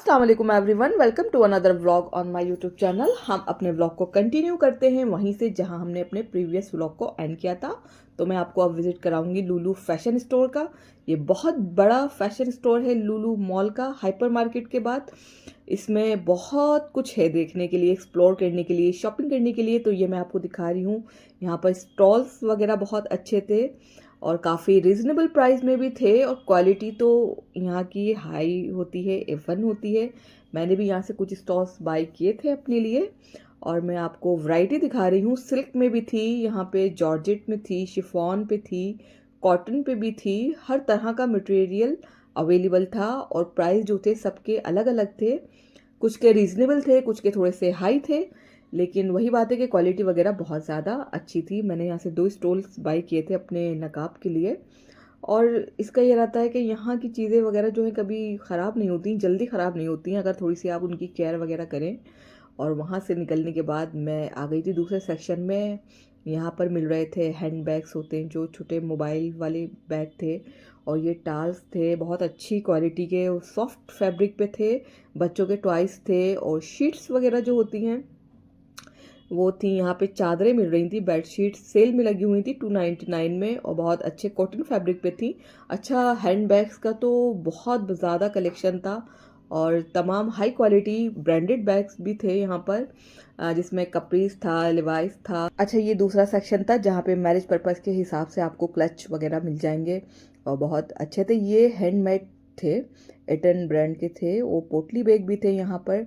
अस्सलाम वालेकुम everyone, welcome to another vlog on my YouTube channel. हम अपने व्लॉग को कंटिन्यू करते हैं वहीं से जहां हमने अपने प्रीवियस व्लॉग को एंड किया था। तो मैं आपको अब विजिट कराऊंगी लुलु फैशन स्टोर का। ये बहुत बड़ा फैशन स्टोर है लुलु मॉल का, हाइपर मार्केट के बाद। इसमें बहुत कुछ है देखने के लिए, एक्सप्लोर करने के लिए, शॉपिंग करने के लिए। तो ये मैं आपको दिखा रही हूँ। यहाँ पर स्टॉल्स वगैरह बहुत अच्छे थे और काफ़ी रिजनेबल प्राइस में भी थे, और क्वालिटी तो यहाँ की हाई होती है, F1 होती है। मैंने भी यहाँ से कुछ स्टॉल्स बाय किए थे अपने लिए, और मैं आपको वैरायटी दिखा रही हूँ। सिल्क में भी थी यहाँ पे, जॉर्जेट में थी, शिफॉन पे थी, कॉटन पे भी थी। हर तरह का मटेरियल अवेलेबल था, और प्राइस जो थे सबके अलग अलग थे। कुछ के रीजनेबल थे, कुछ के थोड़े से हाई थे, लेकिन वही बात है कि क्वालिटी वगैरह बहुत ज़्यादा अच्छी थी। मैंने यहाँ से 2 स्टॉल्स बाय किए थे अपने नकाब के लिए। और इसका ये रहता है कि यहाँ की चीज़ें वगैरह जो है कभी ख़राब नहीं होती, जल्दी ख़राब नहीं होती हैं अगर थोड़ी सी आप उनकी केयर वगैरह करें। और वहाँ से निकलने के बाद मैं आ गई थी दूसरे सेक्शन में। यहाँ पर मिल रहे थे हैंड बैग्स, होते हैं जो छोटे मोबाइल वाले बैग थे, और ये टाल्स थे बहुत अच्छी क्वालिटी के, सॉफ्ट फैब्रिक पे थे। बच्चों के टॉयस थे, और शीट्स वगैरह जो होती हैं वो थी। यहाँ पे चादरें मिल रही थी, बेडशीट सेल में लगी हुई थी 299 में, और बहुत अच्छे कॉटन फैब्रिक पे थी। अच्छा, हैंड बैग्स का तो बहुत ज़्यादा कलेक्शन था, और तमाम हाई क्वालिटी ब्रांडेड बैग्स भी थे यहाँ पर, जिसमें कपरीज था, लिवाइस था। अच्छा, ये दूसरा सेक्शन था जहाँ पे मैरिज पर्पज़ के हिसाब से आपको क्लच वगैरह मिल जाएंगे, और बहुत अच्छे थे। ये हैंडमेड थे, एटन ब्रांड के थे। वो पोटली बैग भी थे यहाँ पर,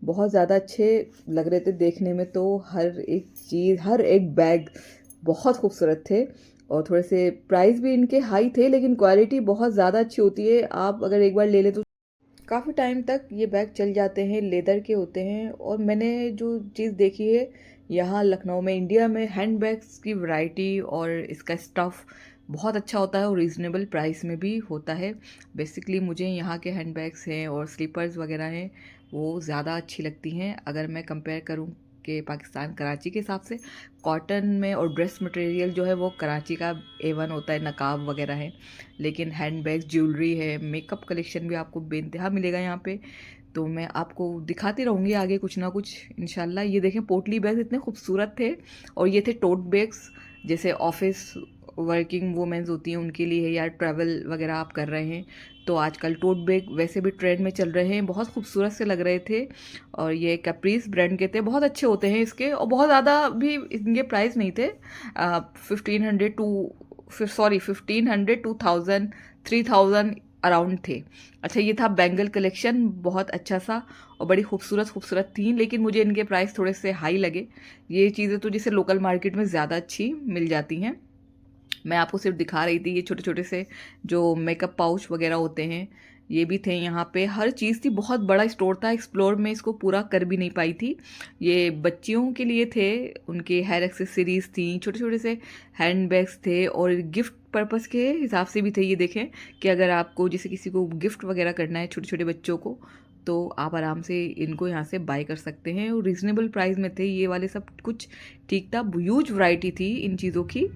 बहुत ज़्यादा अच्छे लग रहे थे देखने में। तो हर एक चीज़, हर एक बैग बहुत खूबसूरत थे, और थोड़े से प्राइस भी इनके हाई थे, लेकिन क्वालिटी बहुत ज़्यादा अच्छी होती है। आप अगर एक बार ले लें तो काफ़ी टाइम तक ये बैग चल जाते हैं, लेदर के होते हैं। और मैंने जो चीज़ देखी है यहाँ लखनऊ में, इंडिया में, हैंड बैग्स की वैरायटी और इसका स्टफ़ बहुत अच्छा होता है, और रीज़नेबल प्राइस में भी होता है। बेसिकली मुझे यहाँ के हैंड बैग्स हैं और स्लीपर्स वगैरह हैं वो ज़्यादा अच्छी लगती हैं, अगर मैं कंपेयर करूँ कि पाकिस्तान कराची के हिसाब से। कॉटन में और ड्रेस मटेरियल जो है वो कराची का A1 होता है, नकाब वगैरह है। लेकिन हैंड बैग, ज्वेलरी है, मेकअप कलेक्शन भी आपको बेइंतहा मिलेगा यहाँ पे। तो मैं आपको दिखाती रहूँगी आगे कुछ ना कुछ इंशाल्लाह। ये देखें, पोटली बैग्स इतने खूबसूरत थे, और ये थे टोट बैग्स, जैसे ऑफिस वर्किंग वुमेन्स होती हैं उनके लिए है, या ट्रैवल वगैरह आप कर रहे हैं तो आजकल टोट बैग वैसे भी ट्रेंड में चल रहे हैं, बहुत खूबसूरत से लग रहे थे। और ये कैप्रीज ब्रांड के थे, बहुत अच्छे होते हैं इसके, और बहुत ज़्यादा भी इनके प्राइस नहीं थे। 1500 टू सॉरी 1500 2000 3000 अराउंड थे। अच्छा, ये था बैंगल कलेक्शन, बहुत अच्छा सा, और बड़ी खूबसूरत खूबसूरत थी, लेकिन मुझे इनके प्राइस थोड़े से हाई लगे। ये चीज़ें तो जैसे लोकल मार्केट में ज़्यादा अच्छी मिल जाती हैं। मैं आपको सिर्फ दिखा रही थी, ये छोटे छोटे से जो मेकअप पाउच वगैरह होते हैं ये भी थे यहाँ पे। हर चीज़ थी, बहुत बड़ा स्टोर था, एक्सप्लोर में इसको पूरा कर भी नहीं पाई थी। ये बच्चियों के लिए थे, उनके हेयर एक्सेसरीज थी, छोटे छोटे से हैंड बैग्स थे, और गिफ्ट पर्पस के हिसाब से भी थे। ये देखें कि अगर आपको जैसे किसी को गिफ्ट वगैरह करना है छोटे छोटे बच्चों को, तो आप आराम से इनको यहाँ से बाय कर सकते हैं, और रीज़नेबल प्राइस में थे ये वाले सब कुछ। ठीक था, ह्यूज वैरायटी थी इन चीज़ों की।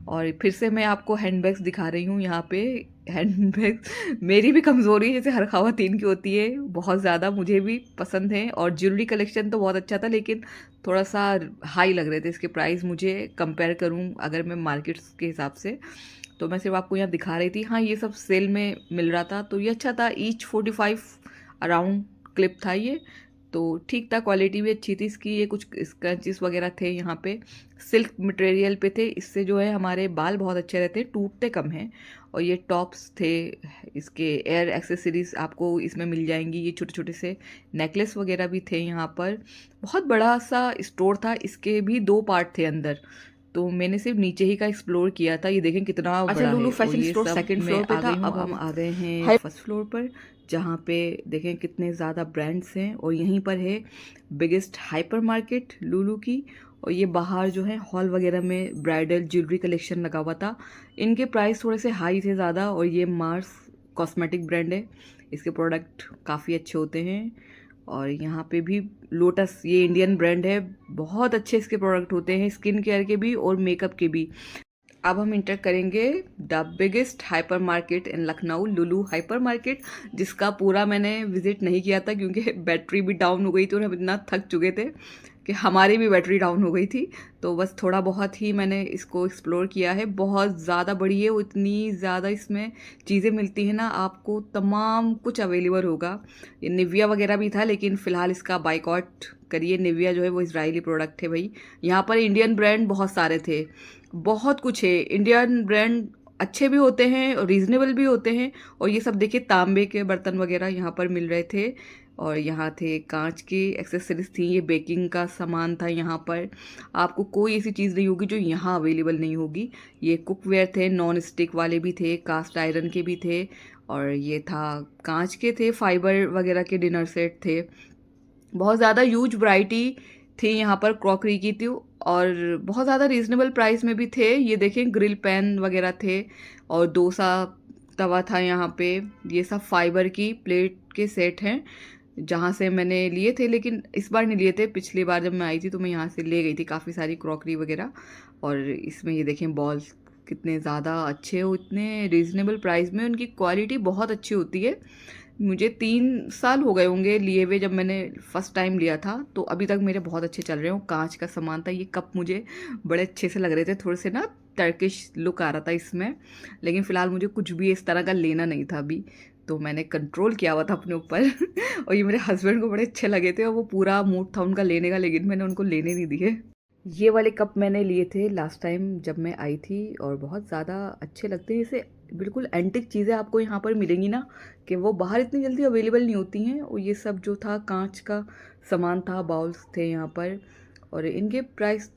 और फिर से मैं आपको हैंडबैग्स दिखा रही हूँ यहाँ पे। हैंडबैग्स मेरी भी कमज़ोरी है, जैसे हर ख़वातीन की होती है, बहुत ज़्यादा मुझे भी पसंद है। और ज्वेलरी कलेक्शन तो बहुत अच्छा था, लेकिन थोड़ा सा हाई लग रहे थे इसके प्राइस मुझे, कंपेयर करूँ अगर मैं मार्केट्स के हिसाब से। तो मैं सिर्फ आपको यहाँ दिखा रही थी। हाँ, ये सब सेल में मिल रहा था, तो ये अच्छा था। ईच 45 अराउंड क्लिप था ये, तो ठीक था, क्वालिटी भी अच्छी थी इसकी। ये कुछ स्क्रंचेस वगैरह थे यहाँ पे, सिल्क मटेरियल पे थे। इससे जो है हमारे बाल बहुत अच्छे रहते हैं, टूटते कम हैं। और ये टॉप्स थे, इसके एयर एक्सेसरीज आपको इसमें मिल जाएंगी। ये छोटे छोटे से नेकलेस वगैरह भी थे यहाँ पर। बहुत बड़ा सा स्टोर था, इसके भी 2 पार्ट थे अंदर, तो मैंने सिर्फ नीचे ही का एक्सप्लोर किया था। ये देखें कितना अच्छा, बड़ा लुलु है। फैशन स्टोर सेकंड फ्लोर पे था, अब हम आ गए हैं फर्स्ट फ्लोर पर, जहाँ पे देखें कितने ज़्यादा ब्रांड्स हैं। और यहीं पर है बिगेस्ट हाइपर मार्केट लुलु की। और ये बाहर जो है हॉल वगैरह में ब्राइडल ज्वेलरी कलेक्शन लगा हुआ था। इनके प्राइस थोड़े से हाई थे ज़्यादा। और ये मार्स कॉस्मेटिक ब्रांड है, इसके प्रोडक्ट काफ़ी अच्छे होते हैं। और यहाँ पे भी लोटस, ये इंडियन ब्रांड है, बहुत अच्छे इसके प्रोडक्ट होते हैं, स्किन केयर के भी और मेकअप के भी। अब हम इंटर करेंगे the biggest hyper market in Lucknow, Lulu hyper market, जिसका पूरा मैंने विजिट नहीं किया था क्योंकि बैटरी भी डाउन हो गई थी और हम इतना थक चुके थे कि हमारी भी बैटरी डाउन हो गई थी। तो बस थोड़ा बहुत ही मैंने इसको एक्सप्लोर किया है। बहुत ज़्यादा बड़ी है, इतनी ज़्यादा इसमें चीज़ें मिलती हैं ना, आपको तमाम कुछ अवेलेबल होगा। ये निविया वगैरह भी था, लेकिन फ़िलहाल इसका बाइकआउट करिए। निविया जो है वो इजरायली प्रोडक्ट है भाई। यहाँ पर इंडियन ब्रांड बहुत सारे थे, बहुत कुछ है। इंडियन ब्रांड अच्छे भी होते हैं और रीज़नेबल भी होते हैं। और ये सब देखिए तांबे के बर्तन वगैरह यहाँ पर मिल रहे थे, और यहाँ थे कांच की एक्सेसरीज थी। ये बेकिंग का सामान था। यहाँ पर आपको कोई ऐसी चीज़ नहीं होगी जो यहाँ अवेलेबल नहीं होगी। ये कुकवेयर थे, नॉन स्टिक वाले भी थे, कास्ट आयरन के भी थे, और ये था कांच के थे, फाइबर वगैरह के डिनर सेट थे। बहुत ज़्यादा ह्यूज वैरायटी थी यहाँ पर क्रॉकरी की थी, और बहुत ज़्यादा रीज़नेबल प्राइस में भी थे। ये देखें ग्रिल पैन वगैरह थे, और डोसा तवा था यहाँ पे। ये सब फाइबर की प्लेट के सेट हैं, जहाँ से मैंने लिए थे, लेकिन इस बार नहीं लिए थे। पिछली बार जब मैं आई थी तो मैं यहाँ से ले गई थी काफ़ी सारी क्रॉकरी वगैरह। और इसमें ये देखें बॉल्स कितने ज़्यादा अच्छे हो, इतने रीज़नेबल प्राइस में। उनकी क्वालिटी बहुत अच्छी होती है। मुझे 3 साल हो गए होंगे लिए हुए, जब मैंने फ़र्स्ट टाइम लिया था, तो अभी तक मेरे बहुत अच्छे चल रहे हो। कांच का सामान था। ये कप मुझे बड़े अच्छे से लग रहे थे, थोड़े से ना टर्किश लुक आ रहा था इसमें, लेकिन फ़िलहाल मुझे कुछ भी इस तरह का लेना नहीं था अभी, तो मैंने कंट्रोल किया हुआ था अपने ऊपर और ये मेरे हस्बैंड को बड़े अच्छे लगे थे, और वो पूरा मूड था उनका लेने का, लेकिन मैंने उनको लेने नहीं दिए। ये वाले कप मैंने लिए थे लास्ट टाइम जब मैं आई थी, और बहुत ज़्यादा अच्छे लगते हैं। इसे बिल्कुल एंटिक चीज़ें आपको यहाँ पर मिलेंगी ना, कि वो बाहर इतनी जल्दी अवेलेबल नहीं होती हैं। और ये सब जो था कांच का सामान था, बाउल्स थे यहाँ पर, और इनके प्राइस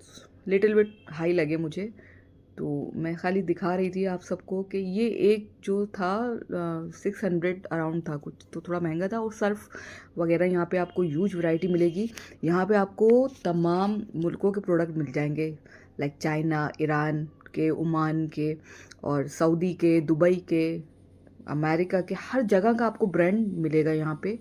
लिटिल बिट हाई लगे मुझे, तो मैं खाली दिखा रही थी आप सबको कि ये एक जो था 600 अराउंड था कुछ, तो थोड़ा महंगा था। और सर्फ वगैरह यहाँ पे आपको ह्यूज वैरायटी मिलेगी। यहाँ पे आपको तमाम मुल्कों के प्रोडक्ट मिल जाएंगे, लाइक चाइना, ईरान के, ओमान के, और सऊदी के, दुबई के, अमेरिका के, हर जगह का आपको ब्रांड मिलेगा यहाँ पे।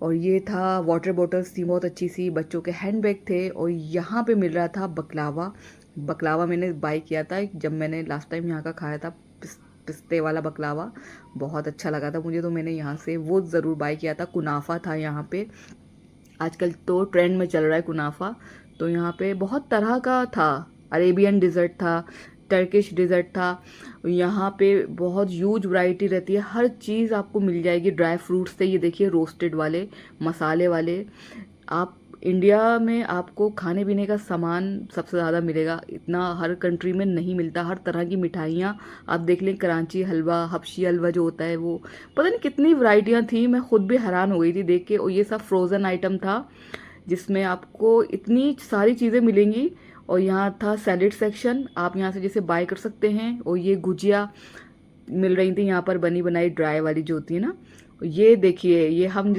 और ये था वाटर बॉटल्स थी बहुत अच्छी सी, बच्चों के हैंडबैग थे, और यहाँ पे मिल रहा था बकलावा। बकलावा मैंने बाय किया था जब मैंने लास्ट टाइम यहाँ का खाया था, पिस्ते वाला बकलावा, बहुत अच्छा लगा था मुझे, तो मैंने यहाँ से वो ज़रूर बाय किया था। कुनाफा था यहाँ पे, आजकल तो ट्रेंड में चल रहा है कुनाफा, तो यहाँ पे बहुत तरह का था। अरेबियन डिज़र्ट था, टर्किश डिज़र्ट था। यहाँ पे बहुत ह्यूज वैरायटी रहती है, हर चीज़ आपको मिल जाएगी। ड्राई फ्रूट्स थे, ये देखिए रोस्टेड वाले, मसाले वाले। आप इंडिया में आपको खाने पीने का सामान सबसे ज़्यादा मिलेगा, इतना हर कंट्री में नहीं मिलता। हर तरह की मिठाइयाँ आप देख लें, कराची हलवा, हबशी हलवा जो होता है वो, पता नहीं कितनी वैरायटियाँ थी, मैं खुद भी हैरान हो गई थी देख के। और ये सब फ्रोज़न आइटम था, जिसमें आपको इतनी सारी चीज़ें मिलेंगी। और यहाँ था सैलेड सेक्शन, आप यहाँ से जैसे बाय कर सकते हैं। और ये गुजिया मिल रही थी यहाँ पर, बनी बनाई ड्राई वाली जो होती है ना। ये देखिए, ये हम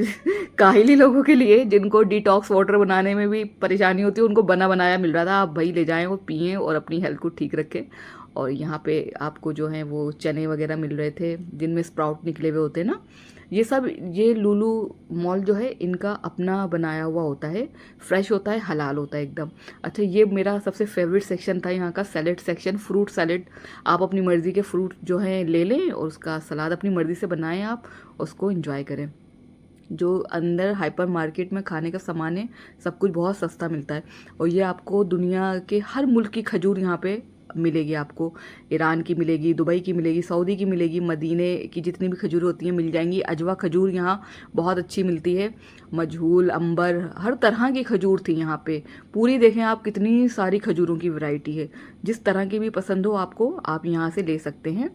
काहिली लोगों के लिए, जिनको डिटॉक्स वाटर बनाने में भी परेशानी होती है, उनको बना बनाया मिल रहा था। आप भाई ले जाएं और पिएं और अपनी हेल्थ को ठीक रखें। और यहाँ पे आपको जो है वो चने वगैरह मिल रहे थे, जिनमें स्प्राउट निकले हुए होते हैं ना। ये सब, ये लुलु मॉल जो है इनका अपना बनाया हुआ होता है, फ्रेश होता है, हलाल होता है एकदम। अच्छा, ये मेरा सबसे फेवरेट सेक्शन था यहाँ का, सैलेड सेक्शन। फ्रूट सैलेड, आप अपनी मर्ज़ी के फ्रूट जो है ले लें, और उसका सलाद अपनी मर्ज़ी से बनाएं, आप उसको एंजॉय करें। जो अंदर हाइपर मार्केट में खाने का सामान है, सब कुछ बहुत सस्ता मिलता है। और ये आपको दुनिया के हर मुल्क की खजूर यहाँ पे मिलेगी। आपको ईरान की मिलेगी, दुबई की मिलेगी, सऊदी की मिलेगी, मदीने की जितनी भी खजूर होती हैं मिल जाएंगी। अजवा खजूर यहाँ बहुत अच्छी मिलती है, मजहूल, अंबर, हर तरह की खजूर थी यहाँ पे पूरी। देखें आप, कितनी सारी खजूरों की वैरायटी है, जिस तरह की भी पसंद हो आपको, आप यहाँ से ले सकते हैं।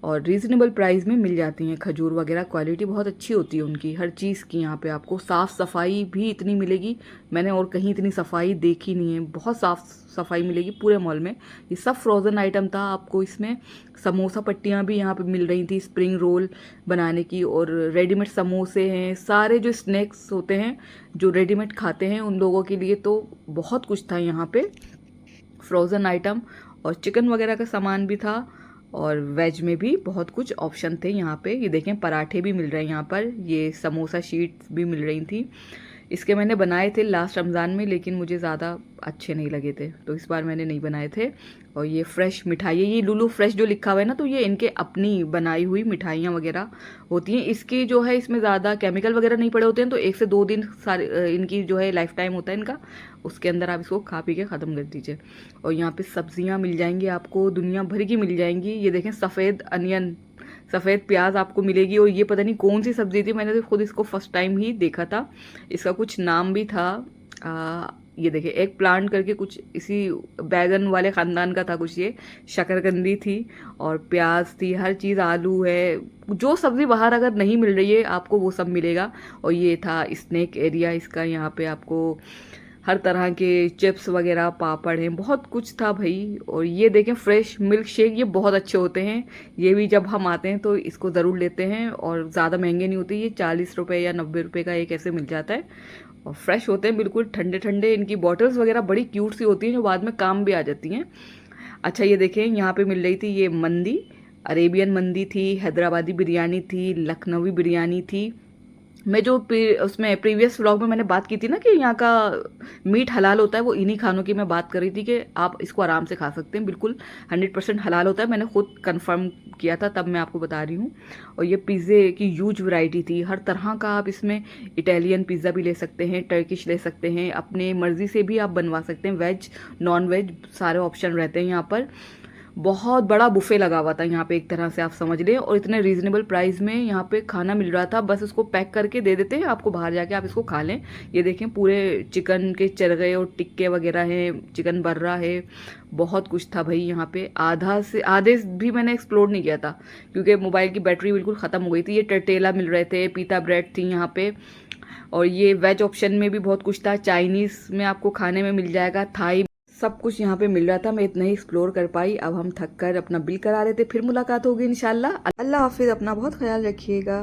और रीज़नेबल प्राइस में मिल जाती हैं खजूर वगैरह, क्वालिटी बहुत अच्छी होती है उनकी हर चीज़ की। यहाँ पे आपको साफ़ सफाई भी इतनी मिलेगी, मैंने और कहीं इतनी सफाई देखी नहीं है। बहुत साफ़ सफाई मिलेगी पूरे मॉल में। ये सब फ्रोज़न आइटम था। आपको इसमें समोसा पट्टियाँ भी यहाँ पे मिल रही थी, स्प्रिंग रोल बनाने की, और रेडीमेड समोसे हैं, सारे जो स्नैक्स होते हैं जो रेडीमेड खाते हैं उन लोगों के लिए, तो बहुत कुछ था यहाँ पे फ्रोज़न आइटम। और चिकन वगैरह का सामान भी था, और वेज में भी बहुत कुछ ऑप्शन थे यहाँ पे। ये देखें, पराठे भी मिल रहे हैं यहाँ पर, ये समोसा शीट्स भी मिल रही थी। इसके मैंने बनाए थे लास्ट रमज़ान में, लेकिन मुझे ज़्यादा अच्छे नहीं लगे थे, तो इस बार मैंने नहीं बनाए थे। और ये फ्रेश मिठाई है, ये लुलू फ्रेश जो लिखा हुआ है ना, तो ये इनके अपनी बनाई हुई मिठाइयाँ वगैरह होती हैं। इसकी जो है इसमें ज़्यादा केमिकल वगैरह नहीं पड़े होते हैं, तो 1 से 2 दिन सारे इनकी जो है लाइफ टाइम होता है इनका, उसके अंदर आप इसको खा पी के ख़त्म कर दीजिए। और यहाँ पे सब्जियाँ मिल जाएंगी आपको, दुनिया भर की मिल जाएंगी। ये देखें सफ़ेद अनियन, सफ़ेद प्याज आपको मिलेगी। और ये पता नहीं कौन सी सब्ज़ी थी, मैंने तो खुद इसको फर्स्ट टाइम ही देखा था। इसका कुछ नाम भी था, ये देखिए एक प्लांट करके कुछ इसी बैगन वाले ख़ानदान का था कुछ। ये शकरकंदी थी और प्याज थी, हर चीज़, आलू है, जो सब्ज़ी बाहर अगर नहीं मिल रही है आपको वो सब मिलेगा। और ये था स्नैक एरिया इसका, यहाँ पे आपको हर तरह के चिप्स वगैरह, पापड़ हैं, बहुत कुछ था भाई। और ये देखें फ्रेश मिल्क शेक, ये बहुत अच्छे होते हैं। ये भी जब हम आते हैं तो इसको ज़रूर लेते हैं, और ज़्यादा महंगे नहीं होते, ये 40 रुपये या 90 रुपये का एक ऐसे मिल जाता है। और फ्रेश होते हैं बिल्कुल ठंडे ठंडे। इनकी बॉटल्स वगैरह बड़ी क्यूट सी होती हैं जो बाद में काम भी आ जाती हैं। अच्छा ये देखें यहाँ पे मिल रही थी ये मंदी, अरेबियन मंदी थी, हैदराबादी बिरयानी थी, लखनवी बिरयानी थी। मैं जो उसमें प्रीवियस व्लॉग में मैंने बात की थी ना कि यहाँ का मीट हलाल होता है, वो इन्हीं खानों की मैं बात कर रही थी कि आप इसको आराम से खा सकते हैं, बिल्कुल 100% हलाल होता है। मैंने खुद कंफर्म किया था, तब मैं आपको बता रही हूँ। और ये पिज़्ज़े की ह्यूज वैरायटी थी, हर तरह का आप इसमें इटालियन पिज़्ज़ा भी ले सकते हैं, टर्किश ले सकते हैं, अपने मर्ज़ी से भी आप बनवा सकते हैं, वेज नॉन वेज सारे ऑप्शन रहते हैं यहाँ पर। बहुत बड़ा बुफे लगा हुआ था यहाँ पे, एक तरह से आप समझ लें। और इतने रीजनेबल प्राइस में यहाँ पे खाना मिल रहा था, बस इसको पैक करके दे देते हैं आपको, बाहर जाके आप इसको खा लें। ये देखें पूरे चिकन के चरगे और टिक्के वगैरह हैं, चिकन बर्रा है, बहुत कुछ था भाई यहाँ पे। आधे भी मैंने एक्सप्लोर नहीं किया था क्योंकि मोबाइल की बैटरी बिल्कुल ख़त्म हो गई थी। ये टर्टेला मिल रहे थे, पीता ब्रेड थी यहाँ पे। और ये वेज ऑप्शन में भी बहुत कुछ था, चाइनीज़ में आपको खाने में मिल जाएगा, थाई, सब कुछ यहाँ पे मिल रहा था। मैं इतना ही एक्सप्लोर कर पाई, अब हम थक कर अपना बिल करा लेते, फिर मुलाकात होगी इंशाल्लाह। अल्लाह हाफिज़, अपना बहुत ख्याल रखिएगा।